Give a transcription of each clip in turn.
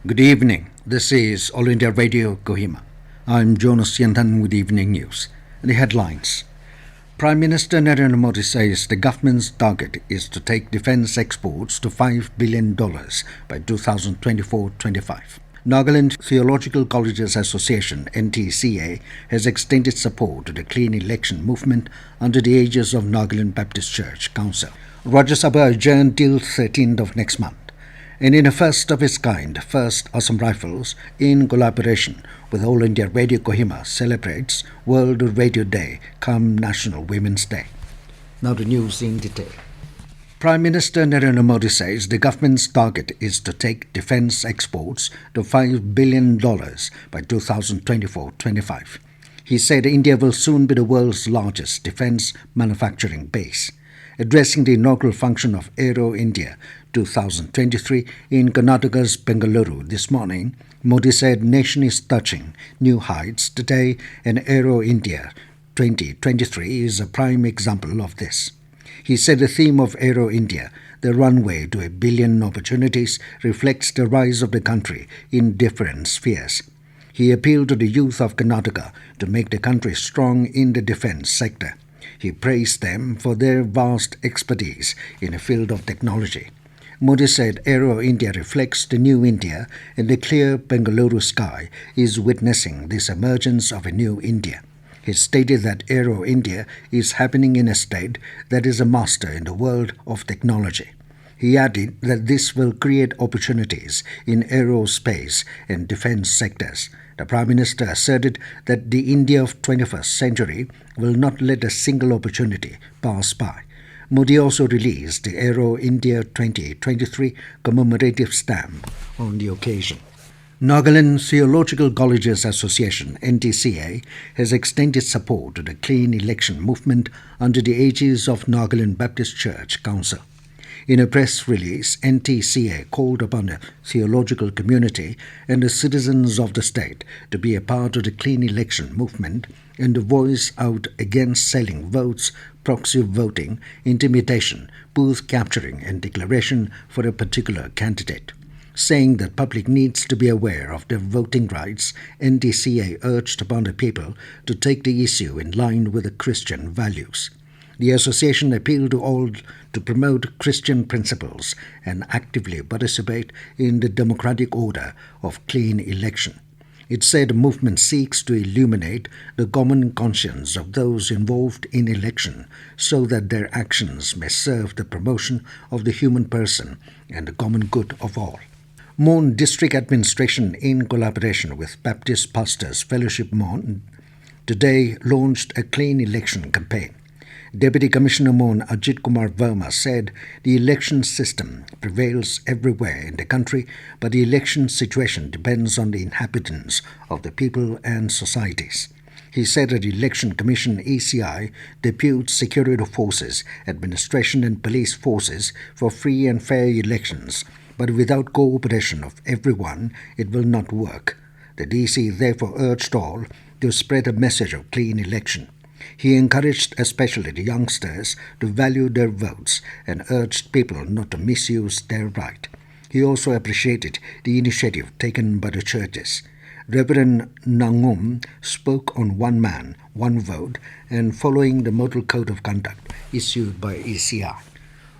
Good evening. This is All India Radio Kohima. I'm Jonas Yanthan with evening news. The headlines. Prime Minister Narendra Modi says the government's target is to take defence exports to $5 billion by 2024-25. Nagaland Theological Colleges Association (NTCA) has extended support to the clean election movement under the aegis of Nagaland Baptist Church Council. Rajya Sabha adjourned till 13th of next month. And in a first of its kind, first Assam Rifles, in collaboration with All India Radio Kohima, celebrates World Radio Day-cum-National Women's Day. Now the news in detail. Prime Minister Narendra Modi says the government's target is to take defence exports to $5 billion by 2024-25. He said India will soon be the world's largest defence manufacturing base. Addressing the inaugural function of Aero India 2023 in Karnataka's Bengaluru this morning, Modi said nation is touching new heights today and Aero India 2023 is a prime example of this. He said the theme of Aero India, the runway to a billion opportunities, reflects the rise of the country in different spheres. He appealed to the youth of Karnataka to make the country strong in the defence sector. He praised them for their vast expertise in the field of technology. Modi said Aero India reflects the new India and the clear Bengaluru sky is witnessing this emergence of a new India. He stated that Aero India is happening in a state that is a master in the world of technology. He added that this will create opportunities in aerospace and defence sectors. The Prime Minister asserted that the India of 21st century will not let a single opportunity pass by. Modi also released the Aero India 2023 commemorative stamp on the occasion. Nagaland Theological Colleges Association (NTCA) has extended support to the clean election movement under the aegis of Nagaland Baptist Church Council. In a press release, NTCA called upon the theological community and the citizens of the state to be a part of the clean election movement and to voice out against selling votes, proxy voting, intimidation, booth capturing and declaration for a particular candidate. Saying that public needs to be aware of their voting rights, NTCA urged upon the people to take the issue in line with the Christian values. The association appealed to all to promote Christian principles and actively participate in the democratic order of clean election. It said the movement seeks to illuminate the common conscience of those involved in election so that their actions may serve the promotion of the human person and the common good of all. Mon District Administration, in collaboration with Baptist Pastors Fellowship Mon, today launched a clean election campaign. Deputy Commissioner Mon Ajit Kumar Verma said the election system prevails everywhere in the country, but the election situation depends on the inhabitants of the people and societies. He said that the Election Commission (ECI) deputes security forces, administration and police forces for free and fair elections, but without cooperation of everyone, it will not work. The DC therefore urged all to spread a message of clean election. He encouraged especially the youngsters to value their votes and urged people not to misuse their right. He also appreciated the initiative taken by the churches. Reverend Nangum spoke on one man, one vote and following the model code of conduct issued by ECI.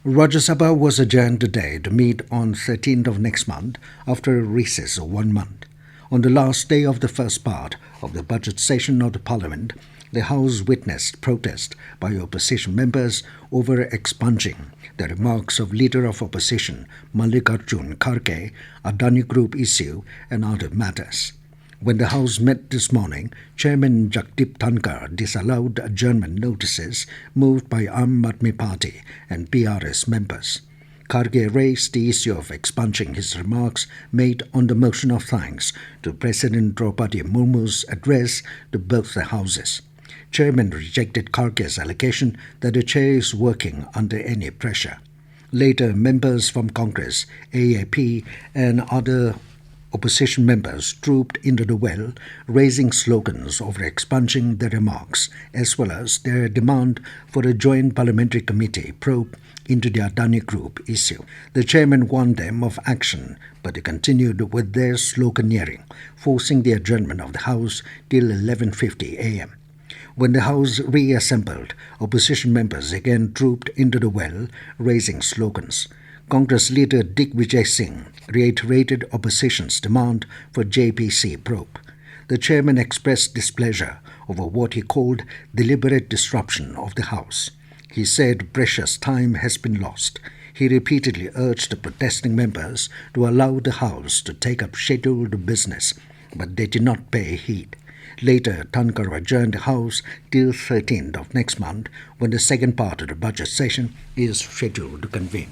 Rajya Sabha was adjourned today to meet on 13th of next month after a recess of 1 month. On the last day of the first part of the budget session of the Parliament, the House witnessed protest by opposition members over expunging the remarks of Leader of Opposition Mallikarjun Kharge, Adani Group issue and other matters. When the House met this morning, Chairman Jagdeep Dhankar disallowed adjournment notices moved by Aam Aadmi Party and PRS members. Kharge raised the issue of expunging his remarks made on the motion of thanks to President Draupadi Murmu's address to both the houses. Chairman rejected Kharge's allegation that the chair is working under any pressure. Later, members from Congress, AAP, and other Opposition members trooped into the well, raising slogans over expunging the remarks, as well as their demand for a joint parliamentary committee probe into the Adani Group issue. The chairman warned them of action, but they continued with their sloganeering, forcing the adjournment of the House till 11:50 a.m. When the House reassembled, opposition members again trooped into the well, raising slogans. Congress leader Dick Vijay Singh reiterated opposition's demand for JPC probe. The chairman expressed displeasure over what he called deliberate disruption of the House. He said precious time has been lost. He repeatedly urged the protesting members to allow the House to take up scheduled business, but they did not pay heed. Later, Dhankar adjourned the House till 13th of next month, when the second part of the budget session is scheduled to convene.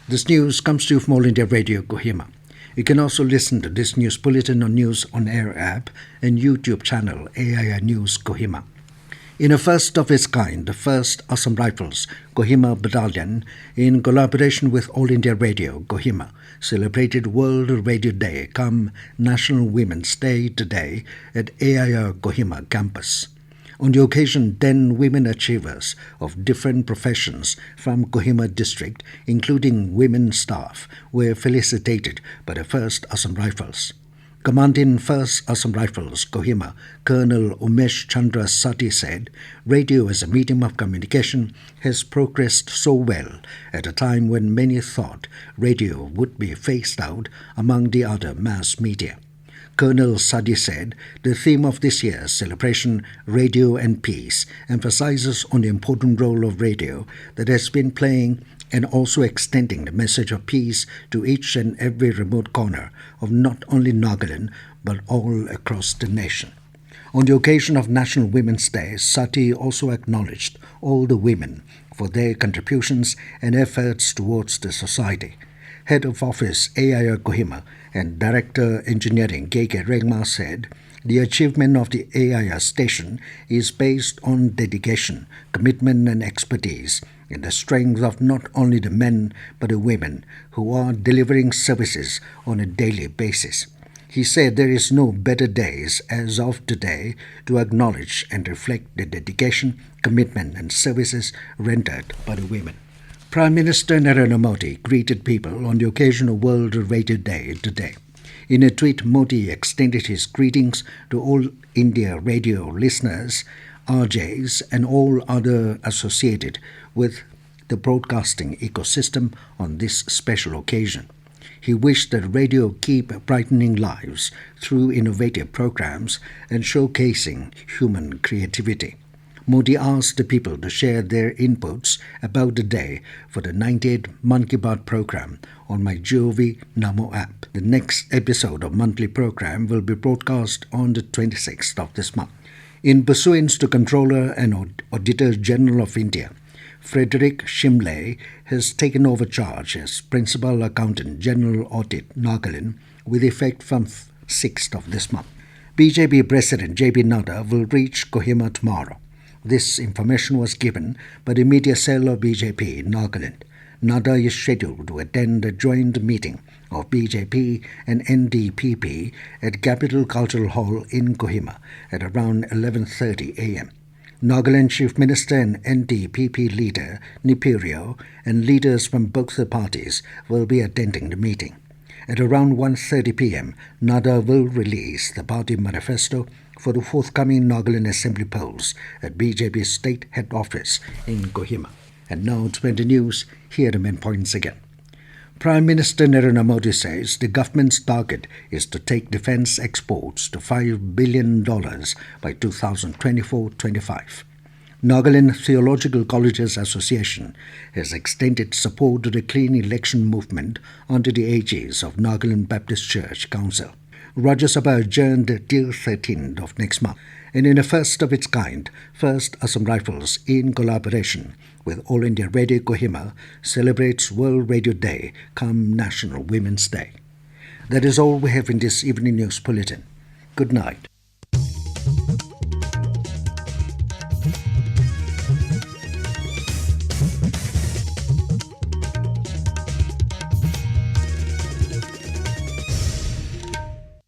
This news comes to you from All India Radio Kohima. You can also listen to this news bulletin on News on Air app and YouTube channel AIR News Kohima. In a first of its kind, the first Assam Rifles Kohima Battalion, in collaboration with All India Radio Kohima, celebrated World Radio Day-cum-National Women's Day today at AIR Kohima campus. On the occasion, 10 women achievers of different professions from Kohima district, including women staff, were felicitated by the 1st Assam Rifles. Commanding 1st Assam Rifles Kohima, Colonel Umesh Chandra Sati said, radio as a medium of communication has progressed so well at a time when many thought radio would be phased out among the other mass media. Colonel Sadi said, the theme of this year's celebration, Radio and Peace, emphasizes on the important role of radio that has been playing and also extending the message of peace to each and every remote corner of not only Nagaland but all across the nation. On the occasion of National Women's Day, Sati also acknowledged all the women for their contributions and efforts towards the society. Head of Office AIR Kohima and Director Engineering KK Regma said, the achievement of the AIR station is based on dedication, commitment and expertise in the strength of not only the men but the women who are delivering services on a daily basis. He said there is no better days as of today to acknowledge and reflect the dedication, commitment and services rendered by the women. Prime Minister Narendra Modi greeted people on the occasion of World Radio Day today. In a tweet, Modi extended his greetings to all India radio listeners, RJs, and all other associated with the broadcasting ecosystem on this special occasion. He wished that radio keep brightening lives through innovative programs and showcasing human creativity. Modi asked the people to share their inputs about the day for the 98th Mann Ki Baat program on my GOV Namo app. The next episode of monthly program will be broadcast on the 26th of this month. In pursuance to Controller and Auditor General of India, Frederick Shimley has taken over charge as Principal Accountant General Audit Nagaland with effect from 6th of this month. BJP President JP Nadda will reach Kohima tomorrow. This information was given by the media cell of BJP in Nagaland. Nadda is scheduled to attend a joint meeting of BJP and NDPP at Capital Cultural Hall in Kohima at around 11:30 a.m. Nagaland Chief Minister and NDPP leader Nipirio and leaders from both the parties will be attending the meeting. At around 1:30 p.m., Nadda will release the party manifesto for the forthcoming Nagaland Assembly polls at BJP's state head office in Kohima. And now to the news, here are the main points again. Prime Minister Narendra Modi says the government's target is to take defense exports to $5 billion by 2024-25. Nagaland Theological Colleges Association has extended support to the clean election movement under the aegis of Nagaland Baptist Church Council. Rajya Sabha adjourned till 13th of next month, and in a first of its kind, 1st Assam Rifles, in collaboration with All India Radio Kohima, celebrates World Radio Day-cum-National Women's Day. That is all we have in this evening news bulletin. Good night.